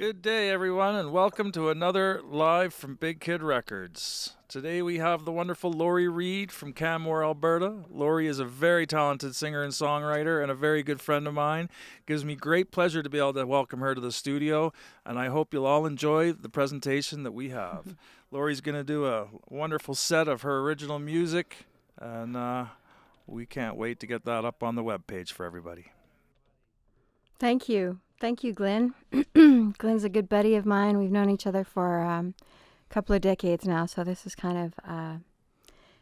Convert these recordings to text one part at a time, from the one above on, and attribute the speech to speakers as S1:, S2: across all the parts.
S1: Good day, everyone, and welcome to another Live from Big Kid Records. Today we have the wonderful Lori Reid from Canmore, Alberta. Lori is a very talented singer and songwriter and a very good friend of mine. It gives me great pleasure to be able to welcome her to the studio, and I hope you'll all enjoy the presentation that we have. Lori's going to do a wonderful set of her original music, and we can't wait to get that up on the webpage for everybody.
S2: Thank you. Thank you, Glenn. Glenn's a good buddy of mine. We've known each other for a couple of decades now, so this is kind of,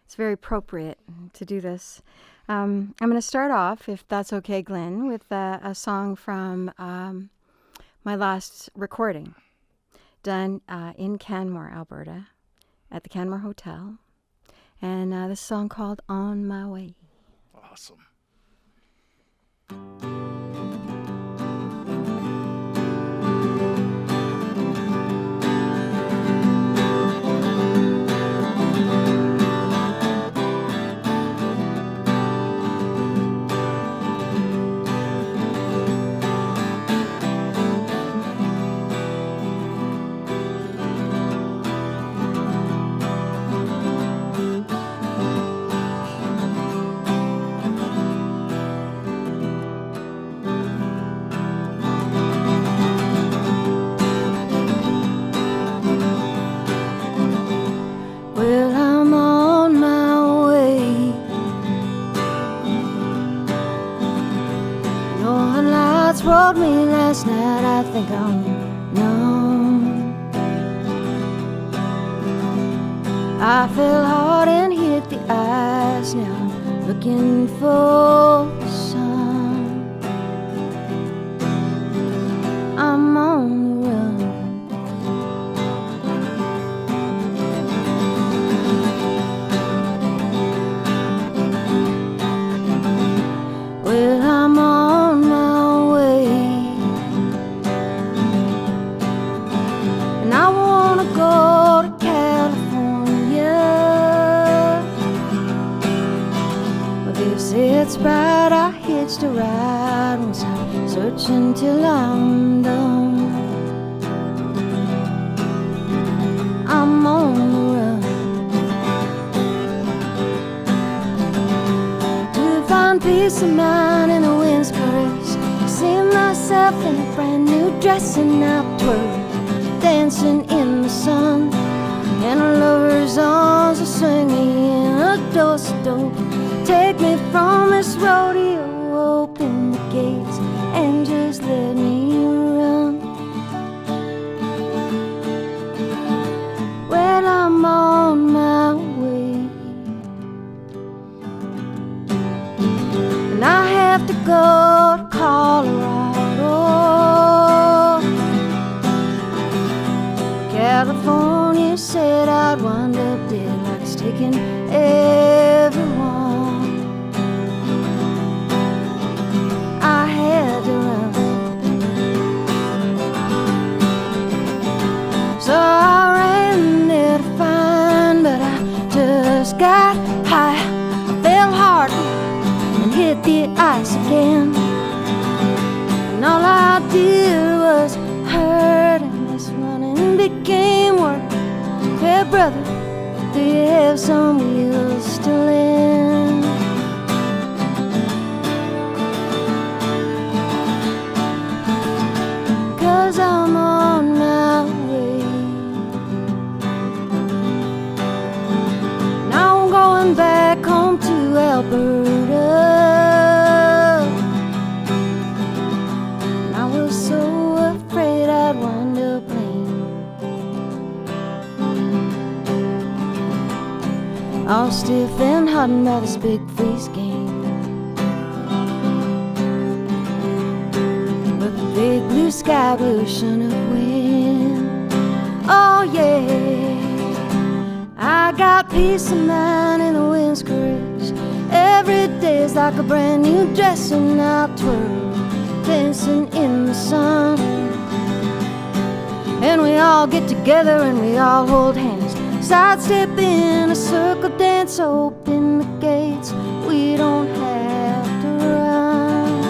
S2: it's very appropriate to do this. I'm going to start off, if that's okay, Glenn, with a song from my last recording done in Canmore, Alberta, at the Canmore Hotel. And this song called On My Way.
S1: Awesome.
S2: Well, I'm on my way. Northern lights rolled me last night. I think I'm numb. I fell hard and hit the ice. Now I'm looking for the sun. I'm on the run. Well, I'm on my way, and I wanna go to California. But they say it's right, I hitched a ride once I'm searching till I'm done. I'm on the run to find peace of mind in the wind's caress. See myself in a brand new dress and I'll twirl, dancing in the sun. And a lover's arms will swing me in a door-to-door. Take me from this rodeo, open the gates, and just let me run. Well, I'm on my way, and I have to go to Colorado. California said I'd wind up dead, like it's taking everyone. I had to run, so I ran there to find, but I just got high. I fell hard and hit the ice again, and all I did was hurt, and this running became work. Hey brother, do you have some wheels to lend? Cause I'm on my way. Now I'm going back home to Alberta. And I was so afraid I'd wind up lame, all stiff and hardened by this big freeze game. But the big blue sky blew a shun of wind. Oh yeah, I got peace of mind in the wind's caress. Every day is like a brand new dress, and I'll twirl, dancing in the sun. And we all get together and we all hold hands, sidestep in a circle dance, open the gates. We don't have to run.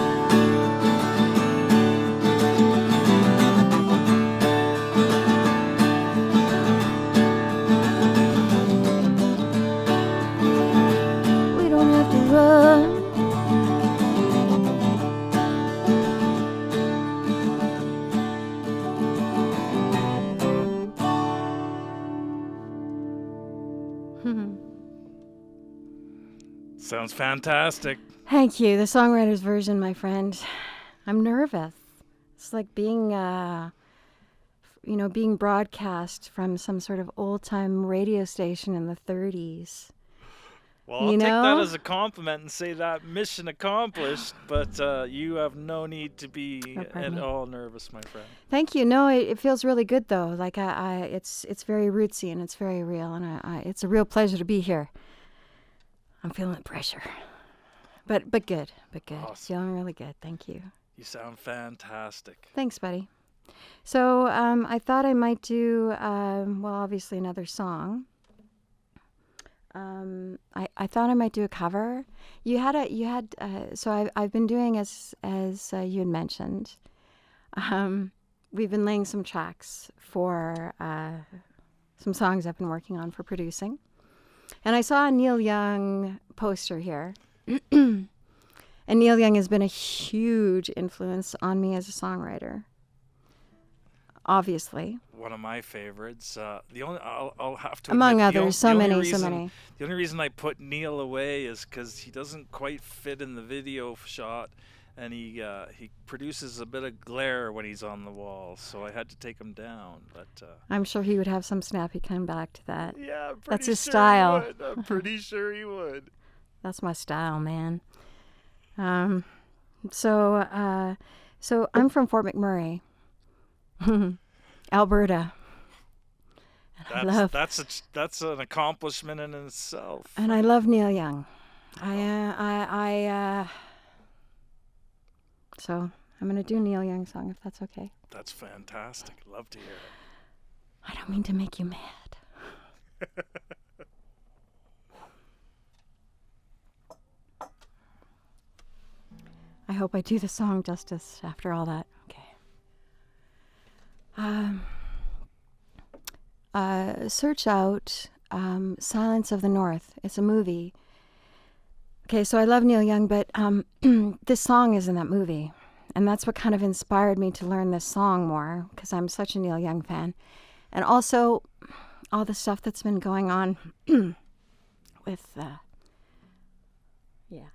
S2: run.
S1: Sounds fantastic.
S2: Thank you. The songwriter's version, my friend. I'm nervous. It's like being, being broadcast from some sort of old-time radio station in the 30s.
S1: Well, I'll take that as a compliment and say that mission accomplished, but you have no need to be at all nervous, my friend.
S2: Thank you. No, it feels really good, though. Like, it's very rootsy and it's very real, and it's a real pleasure to be here. I'm feeling the pressure. But good.
S1: Awesome.
S2: Feeling really good. Thank you.
S1: You sound fantastic.
S2: Thanks, buddy. So I thought I might do, obviously another song. I thought I might do a cover. So I've been doing as you had mentioned. We've been laying some tracks for some songs I've been working on for producing. And I saw a Neil Young poster here. And Neil Young has been a huge influence on me as a songwriter. Obviously.
S1: One of my favorites. I'll have to
S2: among
S1: admit,
S2: others, so many.
S1: The only reason I put Neil away is because he doesn't quite fit in the video shot, and he produces a bit of glare when he's on the wall, so I had to take him down. But
S2: I'm sure he would have some snappy comeback to that.
S1: Yeah,
S2: that's his style.
S1: I'm pretty sure he would.
S2: That's my style, man. So I'm from Fort McMurray, Alberta.
S1: That's an accomplishment in itself.
S2: And I love Neil Young. So I'm gonna do a Neil Young song if that's okay.
S1: That's fantastic. Love to hear it.
S2: I don't mean to make you mad. I hope I do the song justice after all that. Okay. Search out Silence of the North. It's a movie. Okay, so I love Neil Young, but this song is in that movie. And that's what kind of inspired me to learn this song more, because I'm such a Neil Young fan. And also, all the stuff that's been going on with, yeah.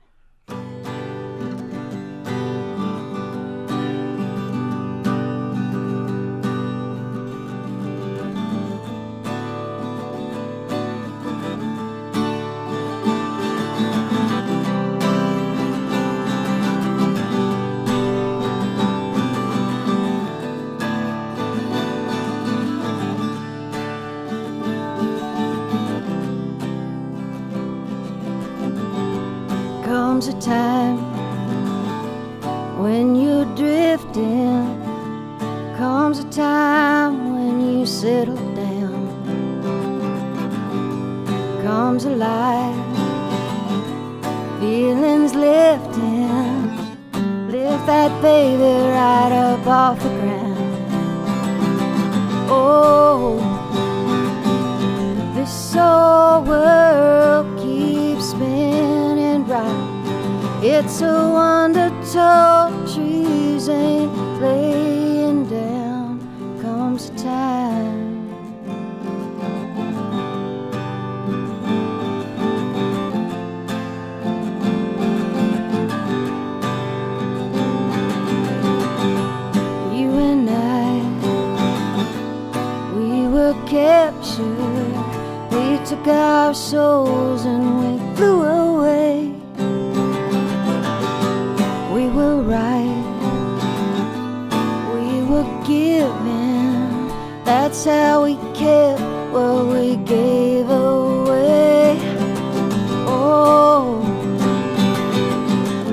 S2: Comes a time when you're drifting, comes a time when you settle down, comes a life, feelings lifting, lift that baby right up off the ground. Oh, this whole world keeps spinning round. It's a wonder tall trees ain't laying down. Comes a time you and I, we were captured. We took our souls and we flew away. We were right, we were given. That's how we kept what we gave away. Oh,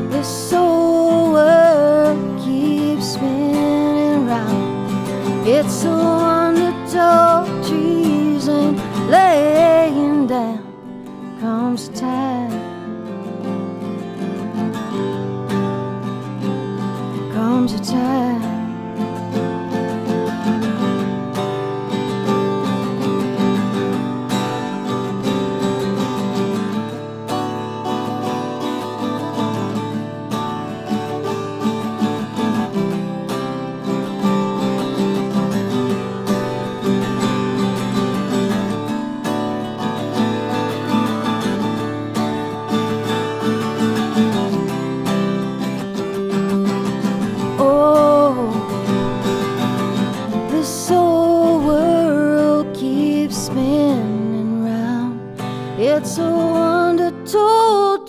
S2: this whole world keeps spinning round. It's a wonder tall trees ain't laying down. Comes a time, comes a time.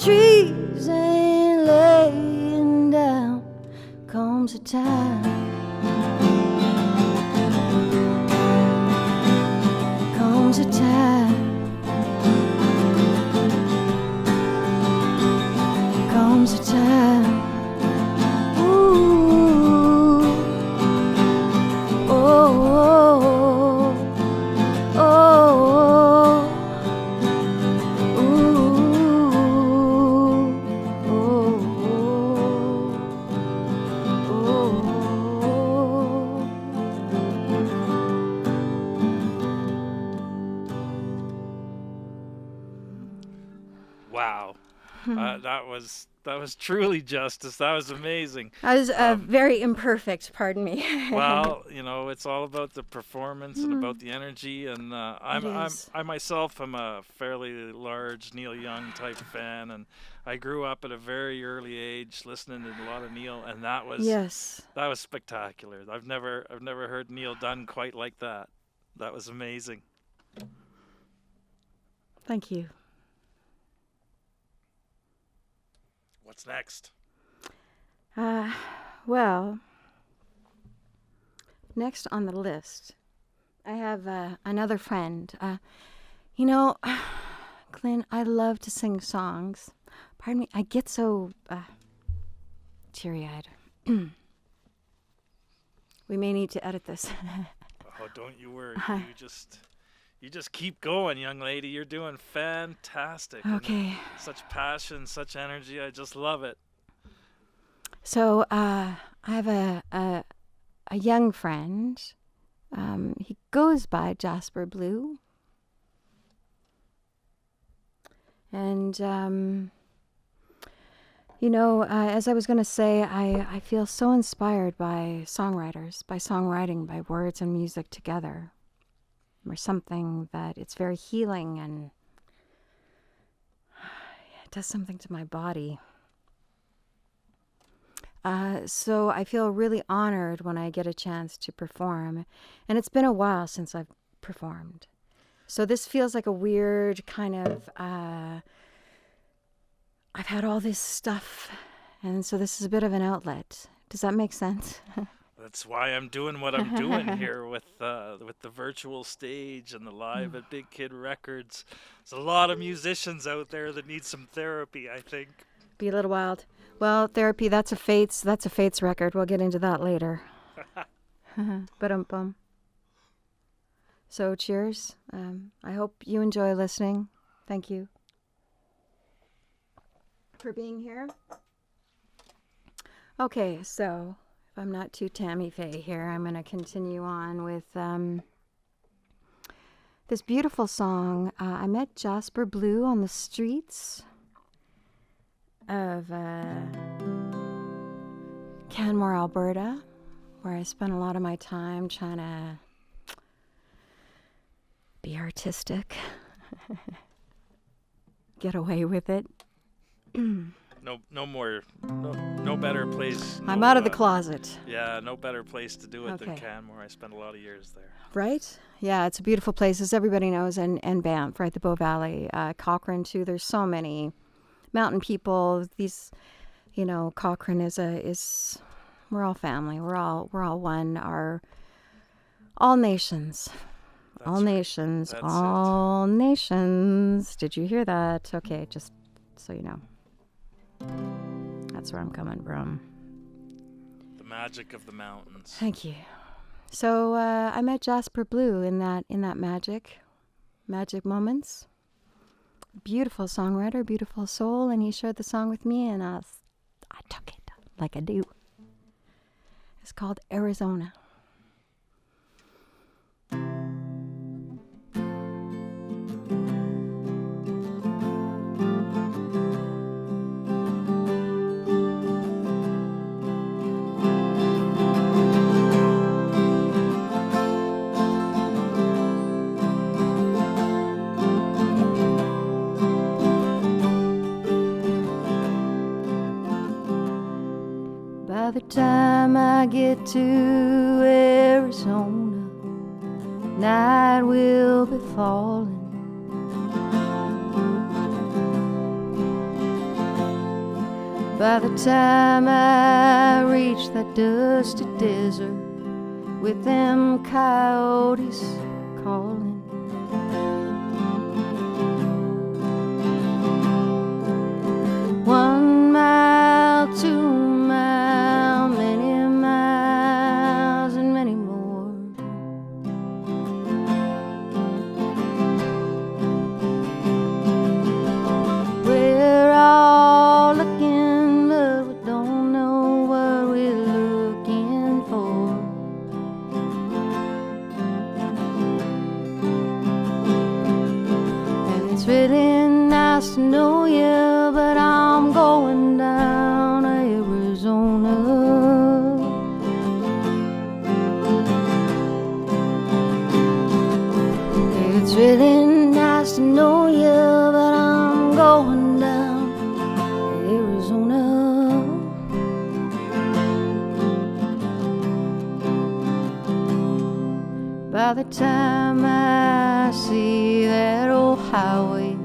S2: trees ain't laying down. Comes a time. Comes a time. Comes a time. Ooh. Oh. Oh. Oh.
S1: Wow. That was truly justice. That was amazing.
S2: I was very imperfect, pardon me.
S1: Well, you know, it's all about the performance and about the energy. And I myself am a fairly large Neil Young type fan, and I grew up at a very early age listening to a lot of Neil, and that was spectacular. I've never heard Neil done quite like that. That was amazing.
S2: Thank you.
S1: What's next?
S2: Well, next on the list, I have another friend. You know, Glenn, I love to sing songs. Pardon me, I get so teary-eyed. We may need to edit this.
S1: Oh, don't you worry. You just keep going, young lady. You're doing fantastic.
S2: Okay.
S1: Such passion, such energy. I just love it.
S2: So I have a young friend. He goes by Jasper Blue. And, you know, as I was going to say, I feel so inspired by songwriters, by songwriting, by words and music together. Or something that it's very healing and it does something to my body. So I feel really honored when I get a chance to perform. And it's been a while since I've performed. So this feels like a weird kind of, I've had all this stuff. And so this is a bit of an outlet. Does that make sense?
S1: That's why I'm doing what I'm doing here with the virtual stage and the live at Big Kid Records. There's a lot of musicians out there that need some therapy, I think.
S2: Be a little wild. Well, therapy, that's a Fates record. We'll get into that later. Ba-dum-bum. So cheers. I hope you enjoy listening. Thank you for being here. Okay, so if I'm not too Tammy Faye here, I'm going to continue on with this beautiful song. I met Jasper Blue on the streets of Canmore, Alberta, where I spent a lot of my time trying to be artistic, get away with it.
S1: No better place.
S2: I'm out of the closet.
S1: Yeah, no better place to do it than Canmore. I spent a lot of years there.
S2: Right? Yeah, it's a beautiful place, as everybody knows, and Banff, right, the Bow Valley. Cochrane, too. There's so many mountain people. These, you know, Cochrane is we're all family. We're all one. All nations.
S1: That's
S2: all
S1: right.
S2: nations.
S1: That's
S2: all nations. Did you hear that? Okay, just so you know. That's where I'm coming from.
S1: The magic of the mountains.
S2: Thank you. So I met Jasper Blue in that magic moments. Beautiful songwriter, beautiful soul, and he shared the song with me, and I took it like I do. It's called Arizona. By the time I get to Arizona, night will be falling. By the time I reach that dusty desert with them coyotes calling, one mile, 2 mile, many miles and many more. We're all looking, but we don't know what we're looking for. And it's really nice to know you, but I'm going down to Arizona. It's really nice to know you, but I'm going down to Arizona. By the time I see that old highway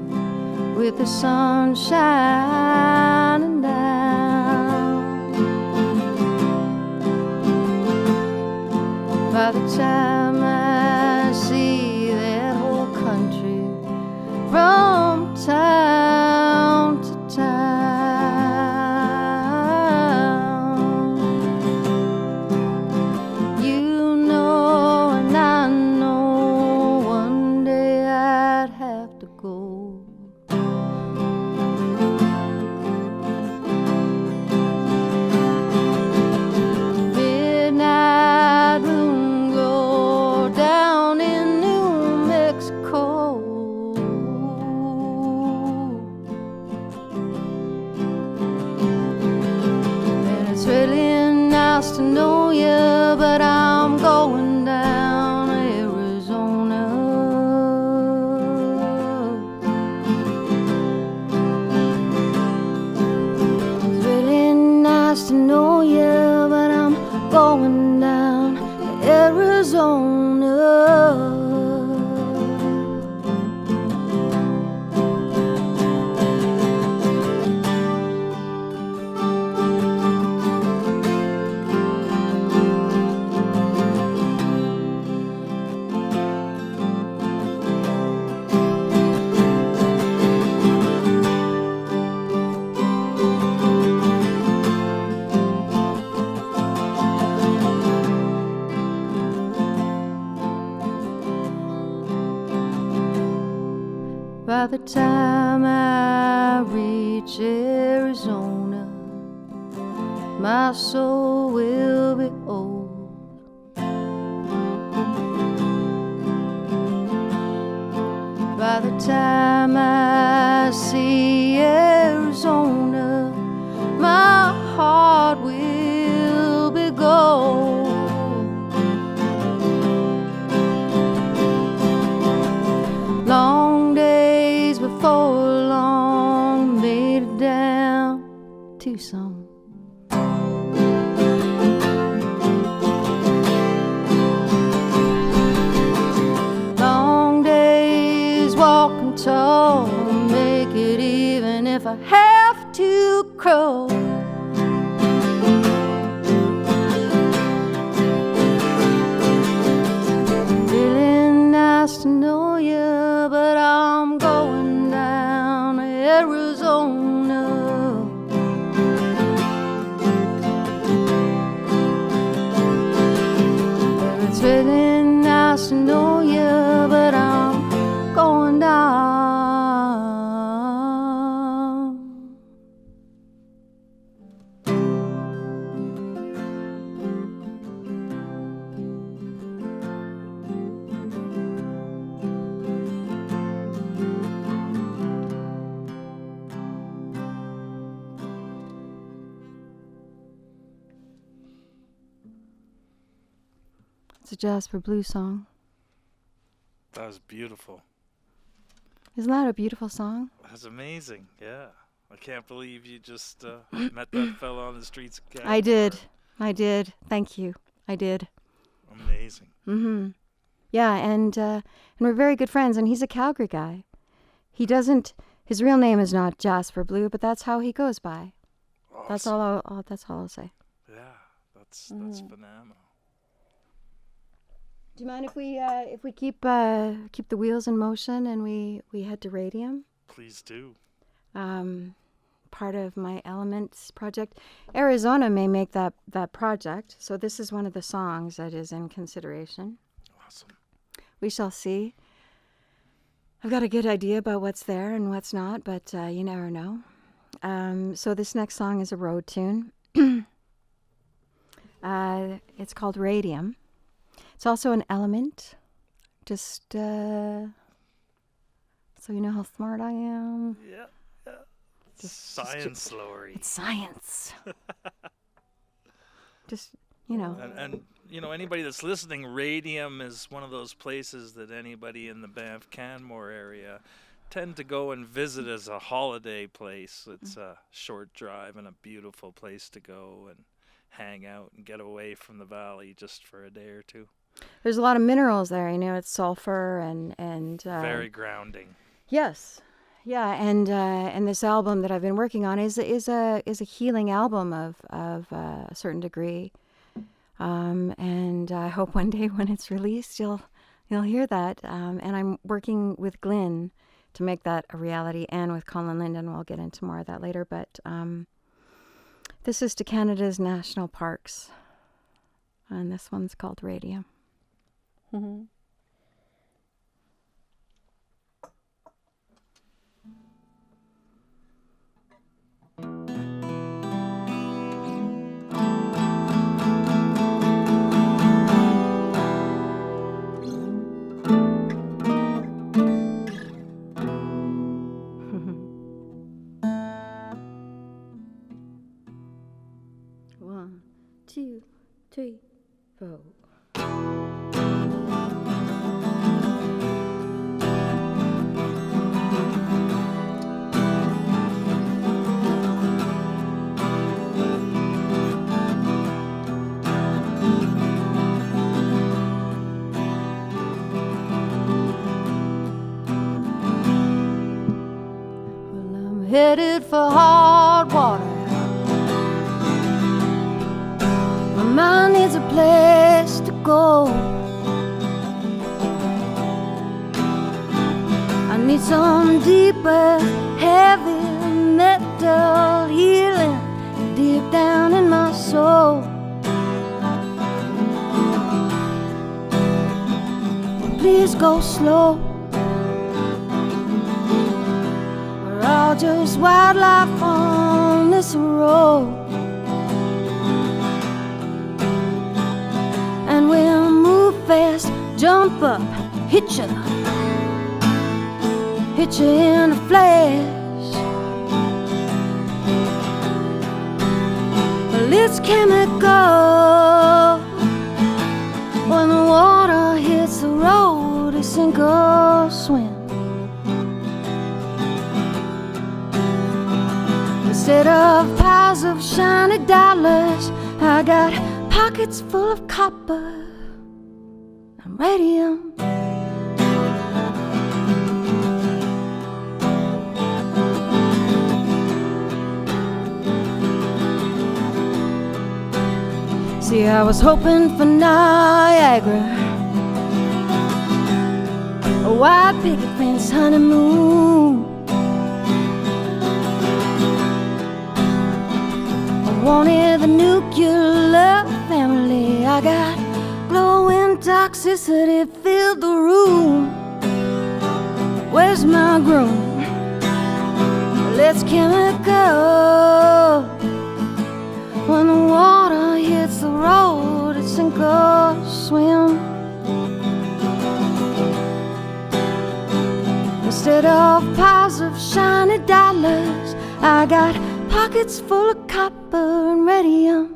S2: with the sun shining down, by the time I see that whole country from town to town, you know and I know one day I'd have to go. Midnight moon glow down in New Mexico, and it's really nice to know you, but I'm going down to Arizona. It's really nice to know you, but I'm going down to Arizona. By the time I reach Arizona, my soul will be old. By the time I see Arizona, my heart will be gold. Long days before long made it down to Tucson. Long days walking tall, make it even if I have to crawl. Really nice to know you, but I'm going down to Arizona. It's really nice to know you, but I'm going down. It's a Jasper Blues song.
S1: That was beautiful.
S2: Isn't that a beautiful song?
S1: That's amazing. Yeah. I can't believe you just met that fella on the streets of Canmore.
S2: I did. Thank you. I did.
S1: Amazing.
S2: Mm-hmm. Yeah, and we're very good friends, and he's a Calgary guy. His real name is not Jasper Blue, but that's how he goes by.
S1: Awesome.
S2: That's all I'll say.
S1: Yeah, that's phenomenal.
S2: Do you mind if we keep the wheels in motion and we head to Radium?
S1: Please do.
S2: Part of my Elements project. Arizona may make that project, so this is one of the songs that is in consideration.
S1: Awesome. We
S2: shall see. I've got a good idea about what's there and what's not, but you never know. So this next song is a road tune. It's called Radium. It's also an element. Just so you know how smart I am.
S1: Yeah. Science, Lori.
S2: It's science. Just, you know.
S1: And you know, anybody that's listening, Radium is one of those places that anybody in the Banff Canmore area tend to go and visit as a holiday place. It's a short drive and a beautiful place to go and hang out and get away from the valley just for a day or two.
S2: There's a lot of minerals there, you know. It's sulfur and
S1: very grounding.
S2: Yes. Yeah, and this album that I've been working on is a healing album of a certain degree, and I hope one day when it's released you'll hear that. And I'm working with Glenn to make that a reality, and with Colin Linden. We'll get into more of that later. But this is to Canada's national parks, and this one's called Radium. Mm-hmm. One, two, three, four. Headed for hard water. My mind needs a place to go. I need some deeper, heavy metal healing deep down in my soul. Please go slow. All just wildlife on this road, and we'll move fast, jump up, hit you in a flash. Well, it's chemical. When the water hits the road, it sink or swim. Instead of piles of shiny dollars, I got pockets full of copper and radium. See, I was hoping for Niagara, a white picket fence honeymoon. Wanted the nuclear family. I got glowing toxicity filled the room. Where's my groom? Let's chemical. When the water hits the road, it's sink or swim. Instead of piles of shiny dollars, I got pockets full of copper and radium.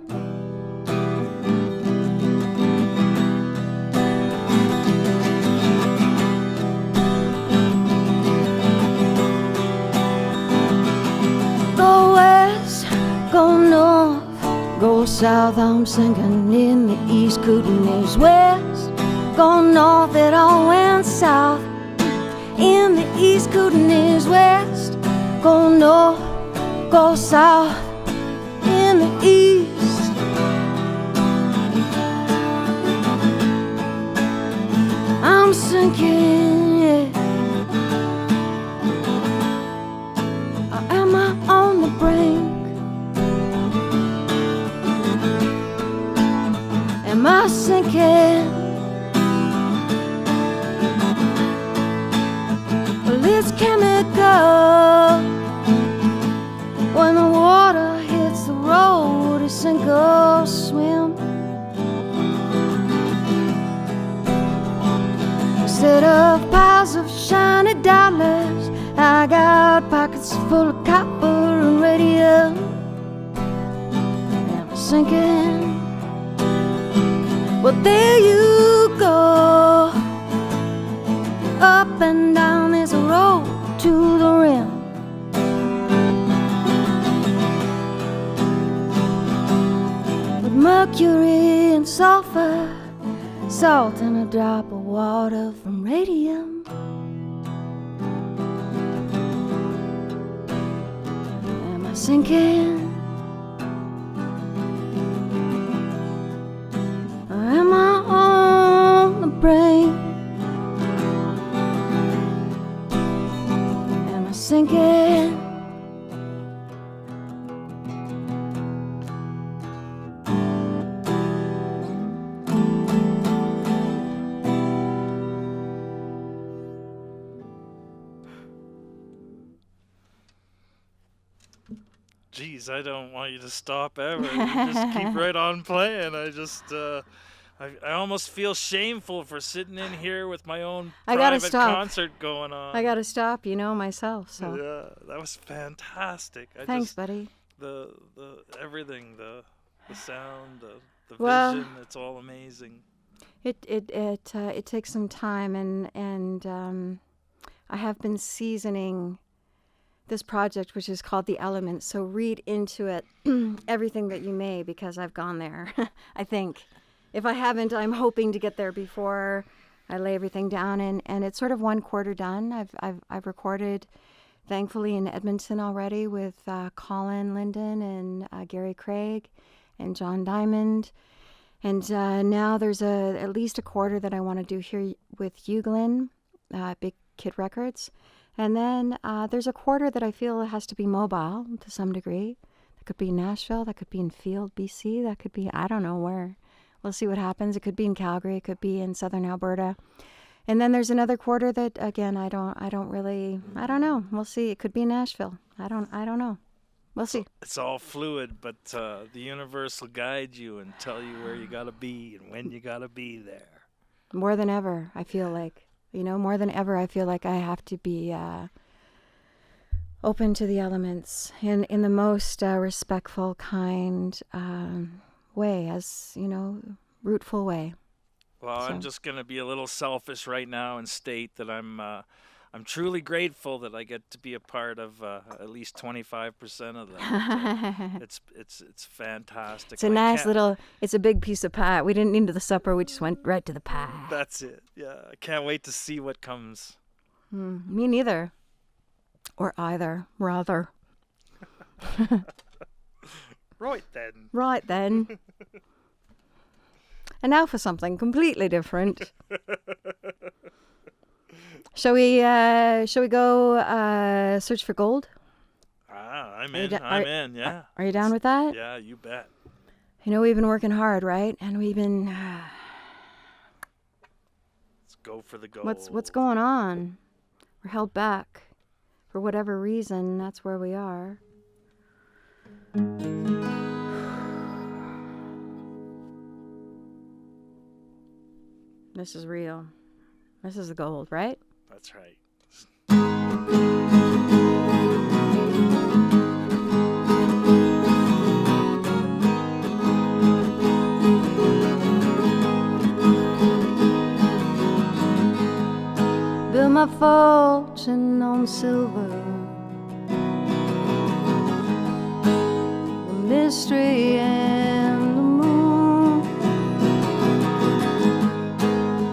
S2: Go west, go north, go south, I'm sinking in the east, Kootenays west. Go north, it all went south. In the east, Kootenays west. Go north, go south, sinking, yeah? Or am I on the brink? Am I sinking? Well, it's chemical. When the water hits the road, it's sink or swim. Instead of piles of shiny dollars, I got pockets full of copper and radium. Am I sinking? Well, there you go. Up and down this road to the rim. With mercury and sulfur, salt and a drop of water from radium. Am I sinking? Or am I on the brink? Am I sinking?
S1: Geez, I don't want you to stop ever. You just keep right on playing. I almost feel shameful for sitting in here with my own
S2: I gotta
S1: private
S2: stop.
S1: concert going on.
S2: I gotta stop, myself, so.
S1: Yeah, that was fantastic.
S2: Thanks, buddy.
S1: The everything, the sound, the
S2: Well,
S1: vision, it's all amazing.
S2: It takes some time, and I have been seasoning this project, which is called The Elements. So read into it everything that you may, because I've gone there. I think. If I haven't, I'm hoping to get there before I lay everything down. And it's sort of 1/4 done. I've recorded, thankfully, in Edmonton already with Colin Linden and Gary Craig and John Diamond. And now there's at least 1/4 that I want to do here with you, Glenn, Big Kid Records. And then there's 1/4 that I feel has to be mobile to some degree. That could be in Nashville. That could be in Field, BC. That could be, I don't know where. We'll see what happens. It could be in Calgary. It could be in southern Alberta. And then there's another 1/4 that, again, I don't know. We'll see. It could be in Nashville. I don't know. We'll see.
S1: It's all fluid, but the universe will guide you and tell you where you gotta be and when you gotta be there.
S2: More than ever, I feel like. More than ever, I feel like I have to be open to the elements in the most respectful, kind way, as, rootful way.
S1: Well,
S2: So.
S1: I'm just going to be a little selfish right now and state that I'm truly grateful that I get to be a part of at least 25% of them. It's fantastic.
S2: It's a nice little, it's a big piece of pie. We didn't need the supper, we just went right to the pie.
S1: That's it. Yeah, I can't wait to see what comes.
S2: Me neither. Or either, rather.
S1: Right then.
S2: Right then. And now for something completely different. Shall we go search for gold?
S1: I'm in, yeah.
S2: Are you down with that?
S1: Yeah, you bet.
S2: We've been working hard, right? And we've been
S1: Let's go for the gold.
S2: What's going on? We're held back. For whatever reason, that's where we are. This is real. This is the gold, right?
S1: That's right.
S2: Build my fortune on silver, the mystery and the moon.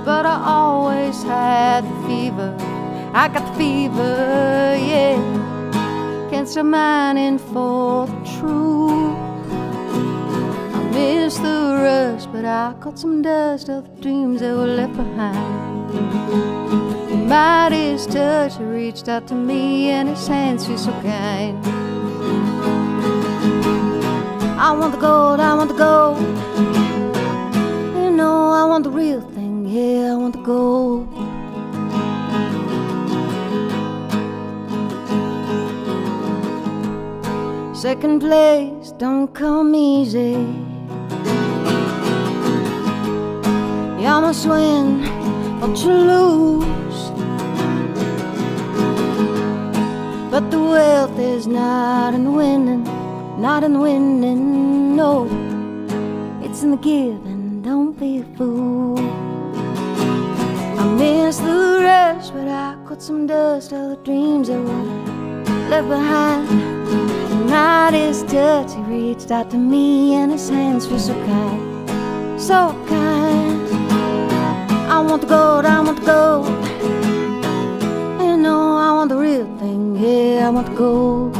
S2: But I always had the fever. I got the fever, yeah. Can't stop mining for the truth. I miss the rush, but I caught some dust of the dreams that were left behind. Mighty's touch reached out to me, and his hands feel so kind. I want the gold, I want the gold. You know, I want the real thing, yeah, I want the gold. Second place don't come easy. You almost win, but you lose. But the wealth is not in the winning, not in the winning, no. It's in the giving, don't be a fool. I miss the rush, but I caught some dust, all the dreams that were left behind. Mighty's touch, he reached out to me, and his hands feel so kind, so kind. I want the gold, I want the gold. You know, I want the real thing, yeah, I want the gold.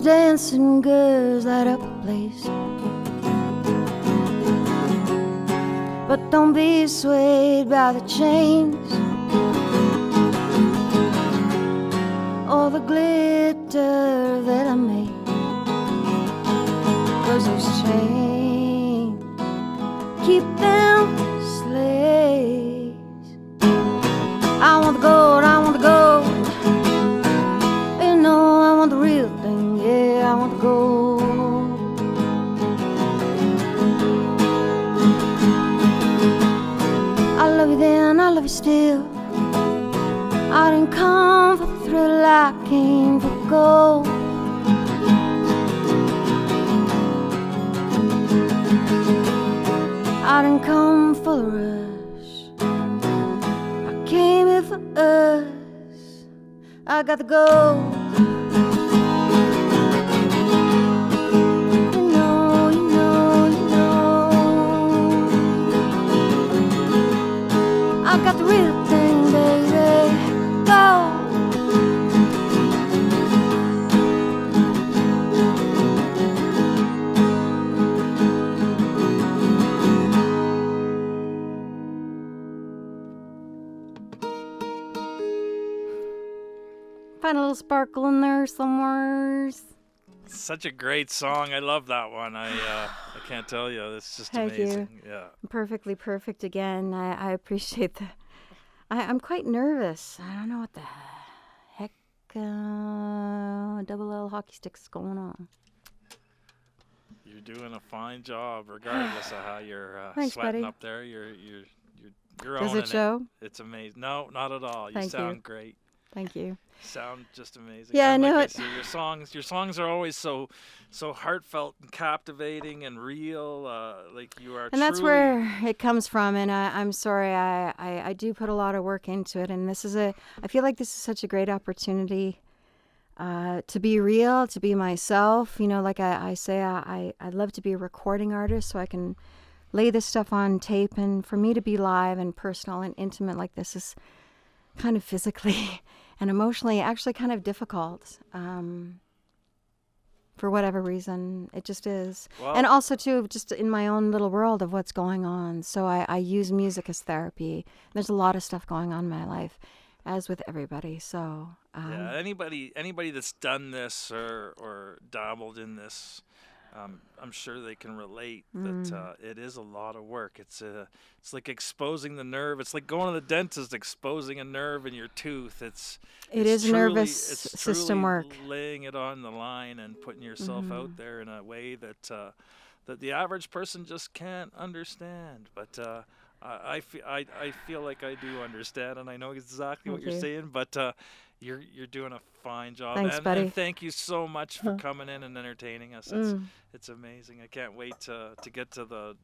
S2: Dancing girls light up a place, but don't be swayed by the chains or the glitter that I made. 'Cause those chains keep them slaves. I want the gold, I want the gold. You know, I want the real thing, yeah, I want the gold. I love you then, I love you still. I didn't come for the thrill, I came for gold. I didn't come for the rush, I came here for us. I got the gold. I got the real thing, baby. Go. Find a little sparkle in there somewhere.
S1: Such a great song. I love that one. I can't tell you. It's just
S2: Thank
S1: amazing.
S2: you.
S1: Yeah.
S2: Perfectly perfect again. I appreciate that. I'm quite nervous. I don't know what the heck double L hockey sticks going on.
S1: You're doing a fine job, regardless of how you're
S2: Thanks,
S1: sweating
S2: buddy.
S1: up there. You're
S2: Does
S1: owning
S2: it show?
S1: It's amazing. No, not at all. You
S2: Thank
S1: sound
S2: you.
S1: great.
S2: Thank you.
S1: Sound just amazing.
S2: Yeah,
S1: and
S2: I know
S1: like
S2: it.
S1: I say, your songs are always so heartfelt and captivating and real. Like you are.
S2: And that's
S1: truly...
S2: where it comes from. And I'm sorry, I do put a lot of work into it. And I feel like this is such a great opportunity to be real, to be myself. You know, like I say, I'd love to be a recording artist so I can lay this stuff on tape. And for me to be live and personal and intimate like this is kind of physically and emotionally actually kind of difficult. For whatever reason, it just is.
S1: Well,
S2: and also, too, just in my own little world of what's going on. So I use music as therapy. There's a lot of stuff going on in my life, as with everybody. So
S1: yeah, anybody that's done this or dabbled in this, I'm sure they can relate that it is a lot of work. It's like exposing the nerve. It's like going to the dentist, exposing a nerve in your tooth. It is
S2: truly, nervous system work.
S1: Laying it on the line and putting yourself out there in a way that that the average person just can't understand. But I feel like I do understand, and I know exactly what
S2: Thank
S1: you're
S2: you.
S1: saying. But you're doing a fine job,
S2: Thanks,
S1: and
S2: buddy.
S1: thank you so much for coming in and entertaining us. It's amazing. I can't wait to get to the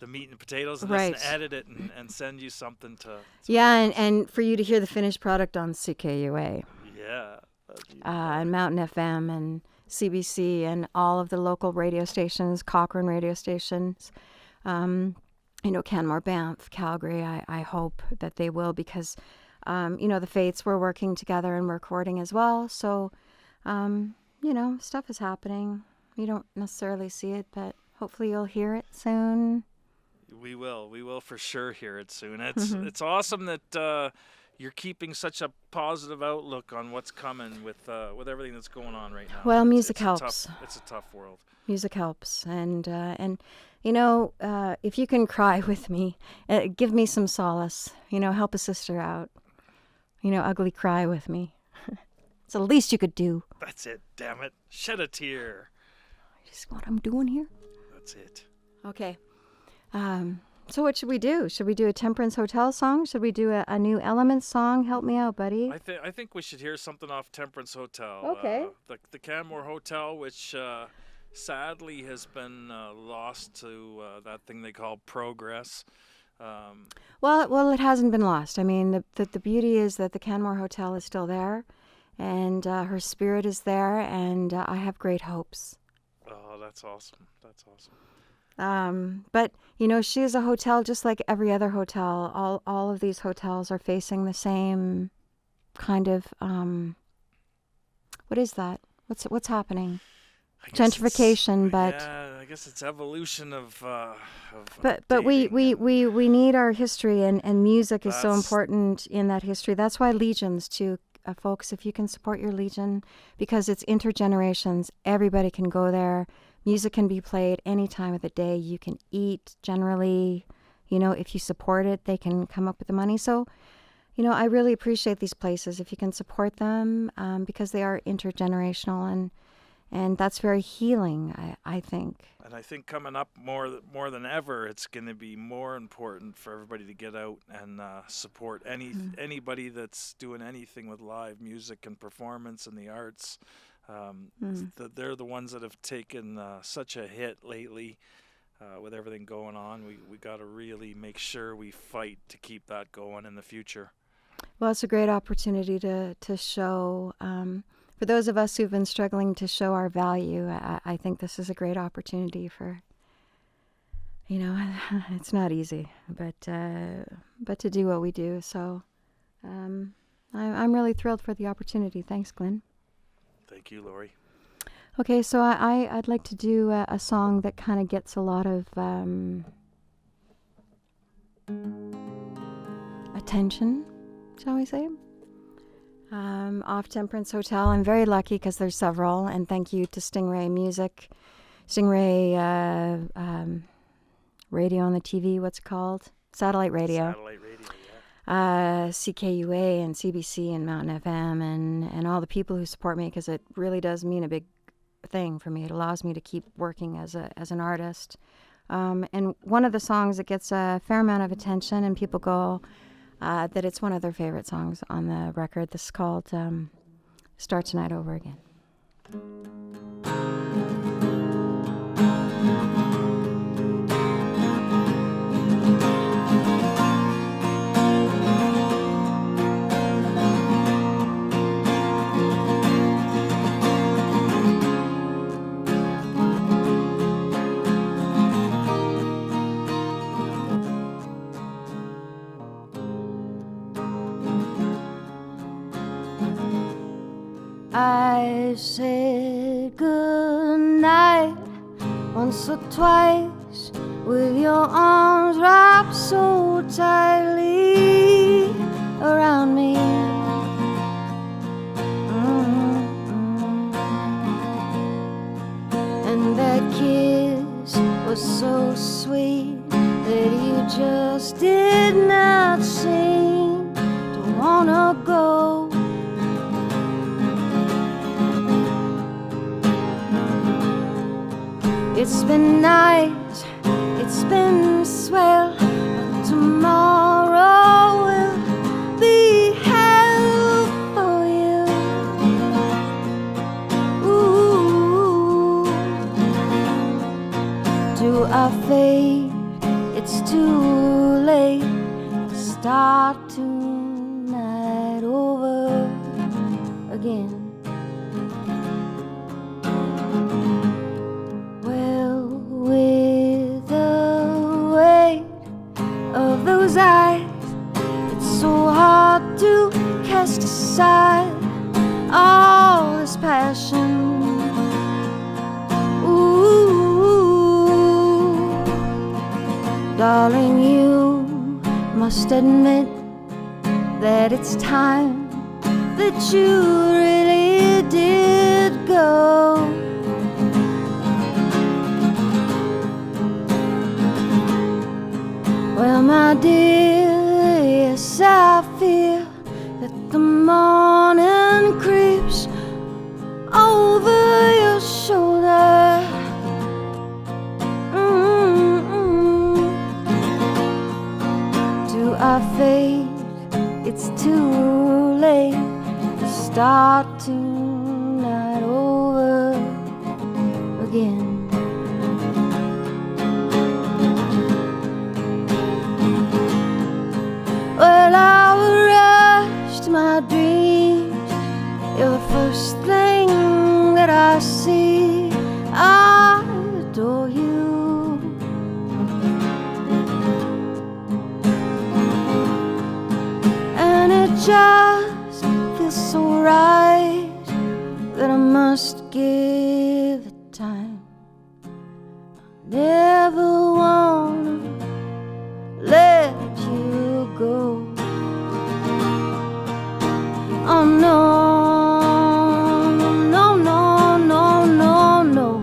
S1: meat and potatoes of this and
S2: Right.
S1: edit it and send you something to
S2: Yeah,
S1: practice.
S2: and for you to hear the finished product on CKUA
S1: Yeah. That'd be
S2: and Mountain FM and CBC and all of the local radio stations, Cochrane radio stations, Canmore, Banff, Calgary. I hope that they will because, the Fates were working together and recording as well. So, stuff is happening. You don't necessarily see it, but hopefully you'll hear it soon.
S1: We will for sure hear it soon. It's awesome that you're keeping such a positive outlook on what's coming with everything that's going on right now.
S2: Well, music
S1: it's
S2: helps.
S1: It's a tough world.
S2: Music helps, and if you can cry with me, give me some solace. Help a sister out. Ugly cry with me. It's the least you could do.
S1: That's it. Damn it! Shed a tear.
S2: Just what I'm doing here.
S1: That's it.
S2: Okay. So what should we do? Should we do a Temperance Hotel song? Should we do a new Elements song? Help me out, buddy.
S1: I think we should hear something off Temperance Hotel.
S2: Okay.
S1: The Canmore Hotel, which sadly has been lost to that thing they call progress.
S2: Well, it hasn't been lost. I mean, the beauty is that the Canmore Hotel is still there, and her spirit is there, and I have great hopes.
S1: Oh, that's awesome. That's awesome.
S2: But she is a hotel just like every other hotel. All of these hotels are facing the same kind of what is that? What's happening? Gentrification, but
S1: yeah, I guess it's evolution of
S2: but we need our history, and music is so important in that history. That's why Legions too, folks. If you can support your Legion, because it's intergenerations, everybody can go there. Music can be played any time of the day. You can eat generally. If you support it, they can come up with the money. So, I really appreciate these places if you can support them because they are intergenerational and that's very healing, I think.
S1: And I think coming up more than ever, it's going to be more important for everybody to get out and support anybody that's doing anything with live music and performance and the arts. They're the ones that have taken such a hit lately with everything going on. We got to really make sure we fight to keep that going in the future.
S2: Well, it's a great opportunity to show, for those of us who've been struggling to show our value, I think this is a great opportunity for, it's not easy, but to do what we do. So I'm really thrilled for the opportunity. Thanks, Glenn.
S1: Thank you, Lori.
S2: Okay, so I'd like to do a song that kind of gets a lot of attention, shall we say? Off Temperance Hotel. I'm very lucky because there's several, and thank you to Stingray Music, Stingray Radio on the TV. What's it called? Satellite Radio.
S1: Satellite Radio. Yeah.
S2: CKUA and CBC and Mountain FM and all the people who support me because it really does mean a big thing for me. It allows me to keep working as an artist. And one of the songs that gets a fair amount of attention and people go that it's one of their favorite songs on the record. This is called Start Tonight Over Again. I said goodnight once or twice with your arms wrapped so tightly around me. And that kiss was so sweet that you just did not seem to wanna go. It's been nice, it's been swell, but tomorrow will be hell for you. Ooh, to our fate, it's too late to start tonight over again. Well, with the weight of those eyes, it's so hard to cast aside all this passion. Ooh, darling, you must admit that it's time that you really did go. Well, my dear, yes, I feel that the morning creeps over your shoulder. To our fate, it's too late to start tonight over again. Well, I rushed my dreams. You're the first thing that I see. I adore you. And it just feels so right that I must give it time. Never wanna let you go. Oh no, no, no, no, no, no.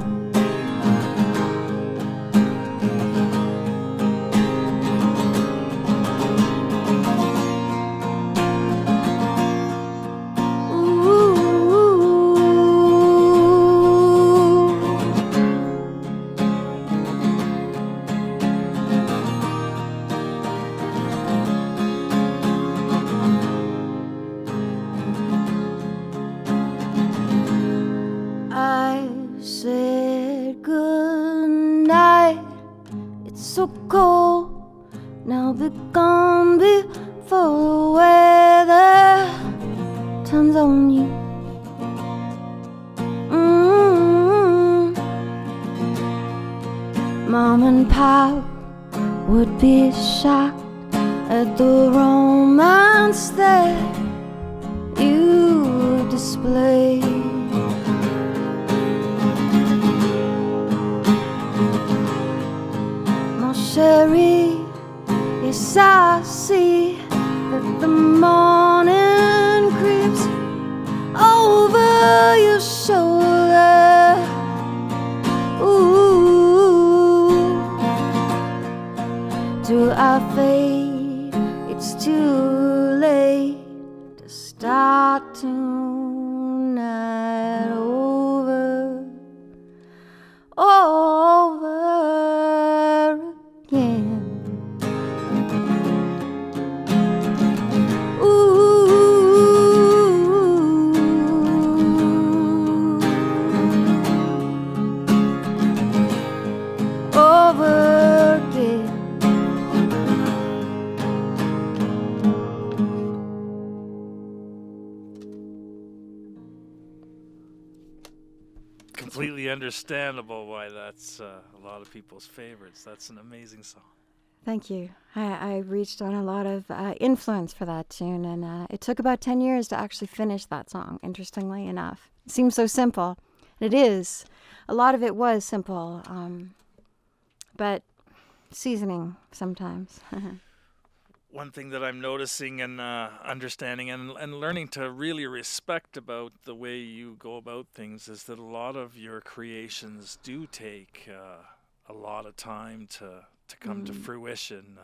S2: Said good night. It's so cold now, be gone before the weather turns on you. Mom and Pop would be shocked at the romance that you display. Sherry, yes, I see that the morning creeps over your shoulder. Ooh, to our fate, it's too late to start tonight over again. Over again.
S1: Completely understandable why that's a lot of people's favorites. That's an amazing song.
S2: Thank you. I reached on a lot of influence for that tune, and it took about 10 years to actually finish that song, interestingly enough. It seems so simple. It is. A lot of it was simple, but seasoning sometimes.
S1: One thing that I'm noticing and understanding and learning to really respect about the way you go about things is that a lot of your creations do take a lot of time to come to fruition.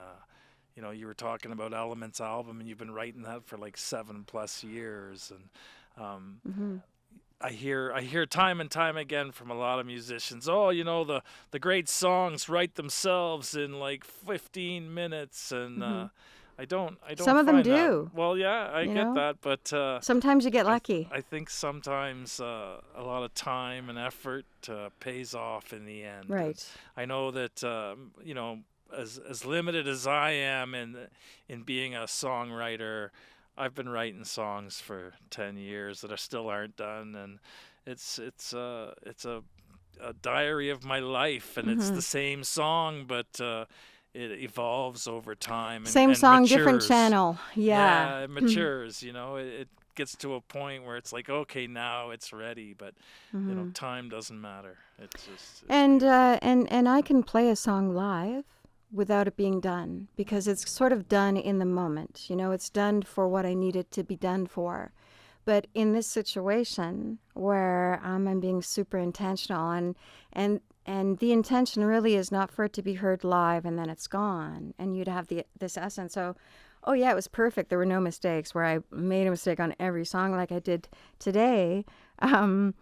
S1: You know, you were talking about Elements album, and you've been writing that for like 7+ years, and I hear time and time again from a lot of musicians. Oh, the great songs write themselves in like 15 minutes, and
S2: Hmm.
S1: I
S2: Some
S1: don't
S2: of them
S1: find that.
S2: do,
S1: Well, yeah, I
S2: you
S1: get
S2: know.
S1: that, but
S2: Sometimes you get lucky.
S1: I think sometimes a lot of time and effort pays off in the end. And
S2: Right.
S1: I know that as limited as I am in being a songwriter, I've been writing songs for 10 years that are still aren't done, and it's a diary of my life, and it's
S2: Hmm.
S1: the same song, but it evolves over time
S2: Same
S1: and
S2: song, different
S1: matures.
S2: channel. Yeah.
S1: Yeah, it matures. It gets to a point where it's like, okay, now it's ready, but
S2: Hmm.
S1: time doesn't matter. It's
S2: And
S1: beautiful.
S2: and I can play a song live without it being done because it's sort of done in the moment. It's done for what I need it to be done for. But in this situation where I'm being super intentional and and the intention really is not for it to be heard live and then it's gone and you'd have this essence. So, oh yeah, it was perfect. There were no mistakes where I made a mistake on every song like I did today. Um,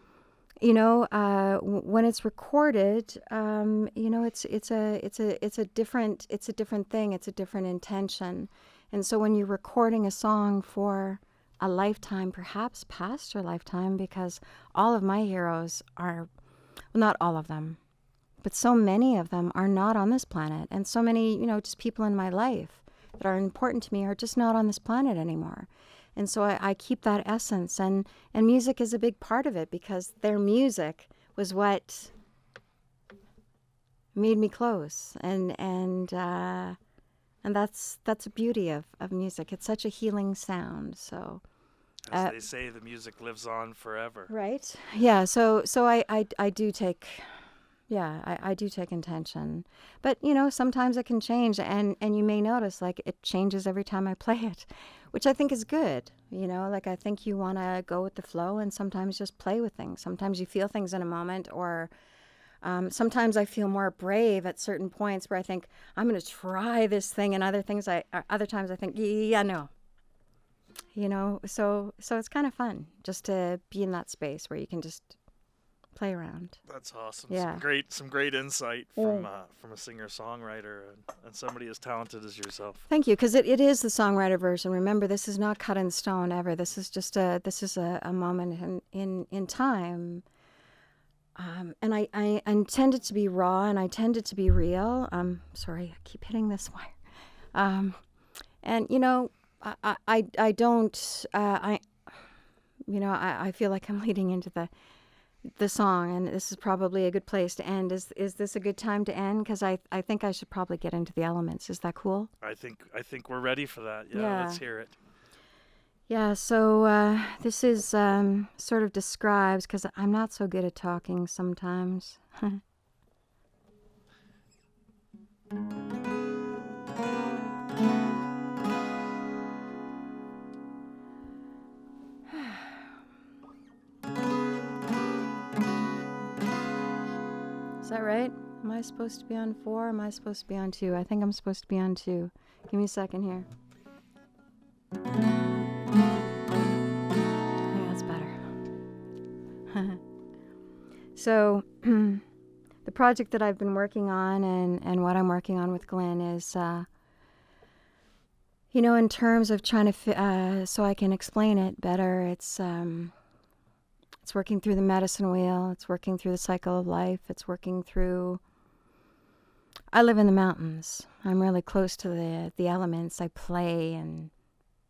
S2: when it's recorded, it's a different thing. It's a different intention. And so when you're recording a song for a lifetime, perhaps past your lifetime, because all of my heroes are, well, not all of them, but so many of them are not on this planet. And so many, just people in my life that are important to me are just not on this planet anymore. And so I keep that essence, and music is a big part of it because their music was what made me close, and that's the beauty of music. It's such a healing sound. So,
S1: As they say, the music lives on forever.
S2: right, yeah. So I do take. Yeah, I do take intention. But, sometimes it can change and you may notice like it changes every time I play it, which I think is good. Like I think you want to go with the flow and sometimes just play with things. Sometimes you feel things in a moment or sometimes I feel more brave at certain points where I think I'm going to try this thing and other times I think, yeah, no. So it's kind of fun just to be in that space where you can just play around.
S1: That's awesome.
S2: Yeah.
S1: Some great insight from a singer songwriter and somebody as talented as yourself.
S2: Thank you, because it is the songwriter version. Remember, this is not cut in stone ever. This is just a moment in time, and I intend it to be raw and I intend it to be real. Sorry, I keep hitting this wire. And I don't I feel like I'm leading into the song, and this is probably a good place to end. Is this a good time to end? Because I think I should probably get into the elements. Is that cool?
S1: I think we're ready for that. Yeah,
S2: Yeah.
S1: let's hear it.
S2: Yeah, so this is sort of describes, because I'm not so good at talking sometimes. Is that right? Am I supposed to be on 4? Am I supposed to be on 2? I think I'm supposed to be on 2. Give me a second here. Yeah, that's better. So, the project that I've been working on and what I'm working on with Glenn is, in terms of trying to, so I can explain it better, it's working through the medicine wheel. It's working through the cycle of life. It's working through... I live in the mountains. I'm really close to the elements. I play in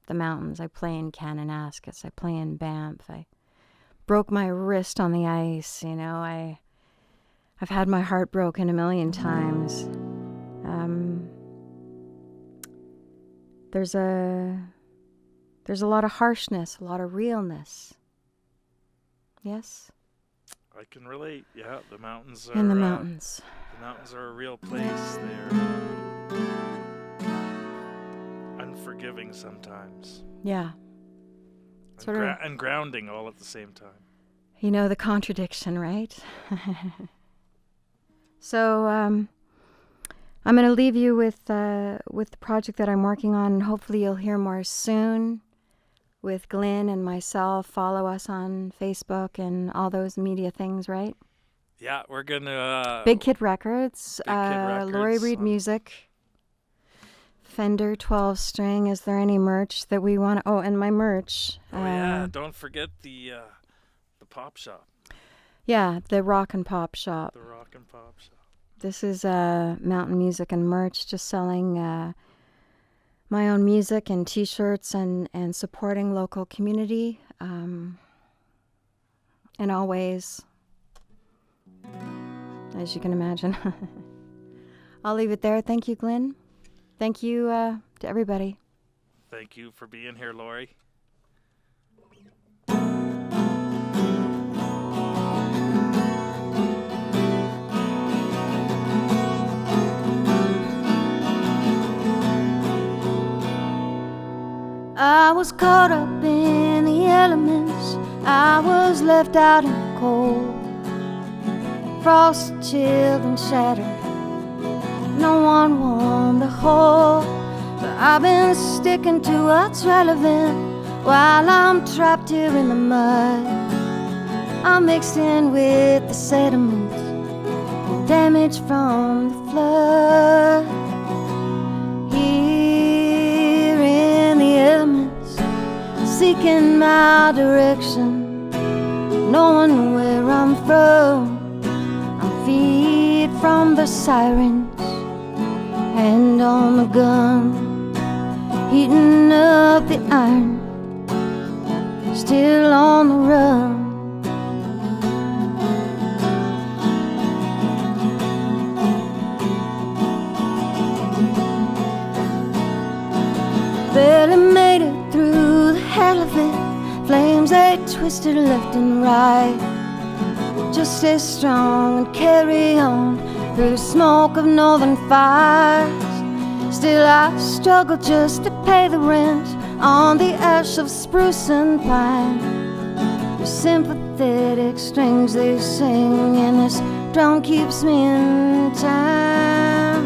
S2: the mountains. I play in Kananaskis. I play in Banff. I broke my wrist on the ice. I've had my heart broken a million times. There's a lot of harshness, a lot of realness. Yes?
S1: I can relate. Yeah, the mountains are
S2: In the mountains.
S1: The mountains are a real place. They're unforgiving sometimes.
S2: Yeah.
S1: And grounding all at the same time.
S2: The contradiction, right? So I'm going to leave you with the project that I'm working on, and hopefully you'll hear more soon with Glenn and myself. Follow us on Facebook and all those media things, right?
S1: Yeah, we're gonna
S2: Big Kid Records,
S1: Big Kid Records
S2: Lori Reid Music, Fender 12 string. Is there any merch that we want to? Oh, and my merch.
S1: yeah, don't forget the pop shop.
S2: Yeah, the Rock and Pop Shop.
S1: The Rock and Pop Shop.
S2: This is mountain music and merch, just selling my own music and T-shirts and supporting local community in all ways, as you can imagine. I'll leave it there. Thank you, Glenn. Thank you to everybody.
S1: Thank you for being here, Lori.
S2: I was caught up in the elements. I was left out in the cold, frosted, chilled, and shattered. No one warmed the whole, but I've been sticking to what's relevant while I'm trapped here in the mud. I'm mixed in with the sediments, damage from the flood. Here in the elements, seeking my direction, knowing where I'm from. I'm feed from the sirens, hand on the gun, heating up the iron, still on the run. Barely made it through the hell of it. Flames they twisted left and right. Just stay strong and carry on through the smoke of northern fires. Still I struggle just to pay the rent on the ash of spruce and pine. The sympathetic strings they sing, and this drum keeps me in time.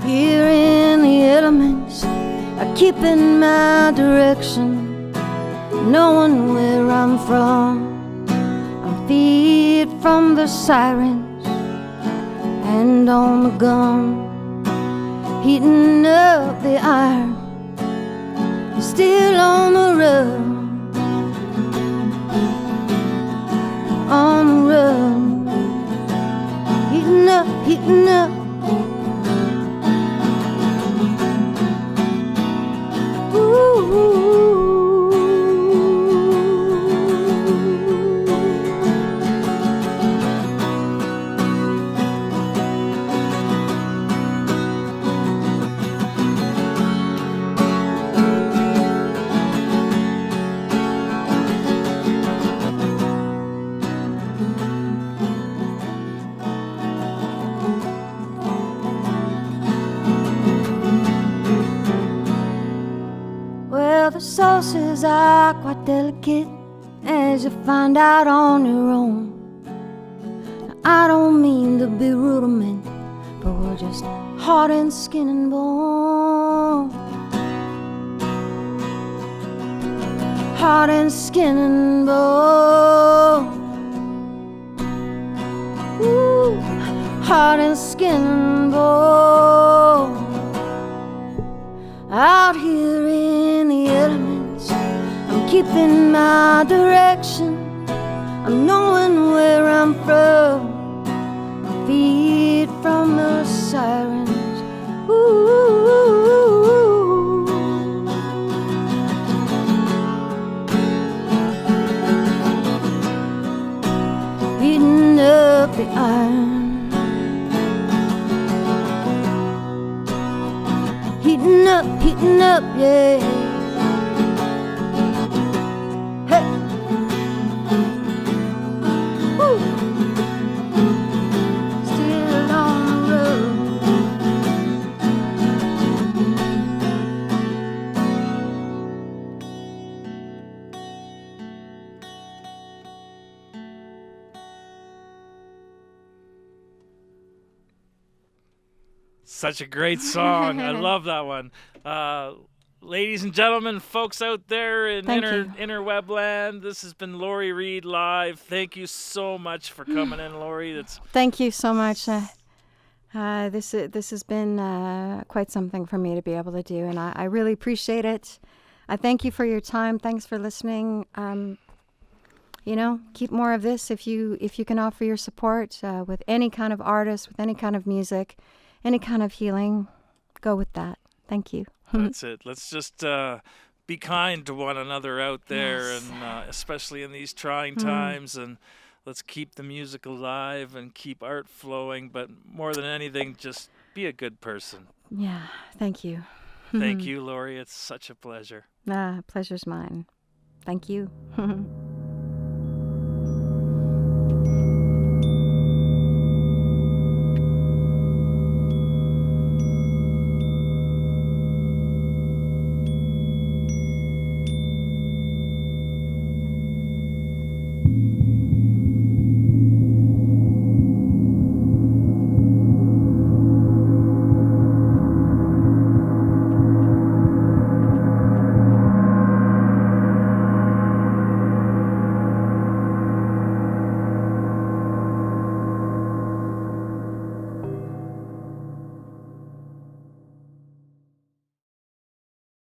S2: Here in the elements, I keep in my direction, knowing where I'm from. I'm feed from the sirens, hand on the gun, heating up the iron, still on the run, on the run, heating up, heating up. Well, the sauces are quite delicate, as you find out on your own. Now, I don't mean to be rudiment, but we're just heart and skin and bone. Heart and skin and bone. Ooh, heart and skin and bone. Out here in the elements, I'm keeping my direction, I'm knowing where I'm from. I feed from the sirens. Ooh, heating up the iron, heating up, yeah. Hey, woo. Still on the road.
S1: Such a great song. I love that one. Ladies and gentlemen, folks out there in
S2: Thank you.
S1: interweb land, this has been Lori Reid live. Thank you so much for coming in, Lori.
S2: Thank you so much. This has been quite something for me to be able to do, and I really appreciate it. I thank you for your time. Thanks for listening. Keep more of this if you can offer your support with any kind of artist, with any kind of music, any kind of healing. Go with that. Thank you.
S1: That's it. Let's just be kind to one another out there,
S2: Yes.
S1: and especially in these trying times. And let's keep the music alive and keep art flowing. But more than anything, just be a good person.
S2: Yeah. Thank you.
S1: Thank you, Lori. It's such a pleasure.
S2: Pleasure's mine. Thank you.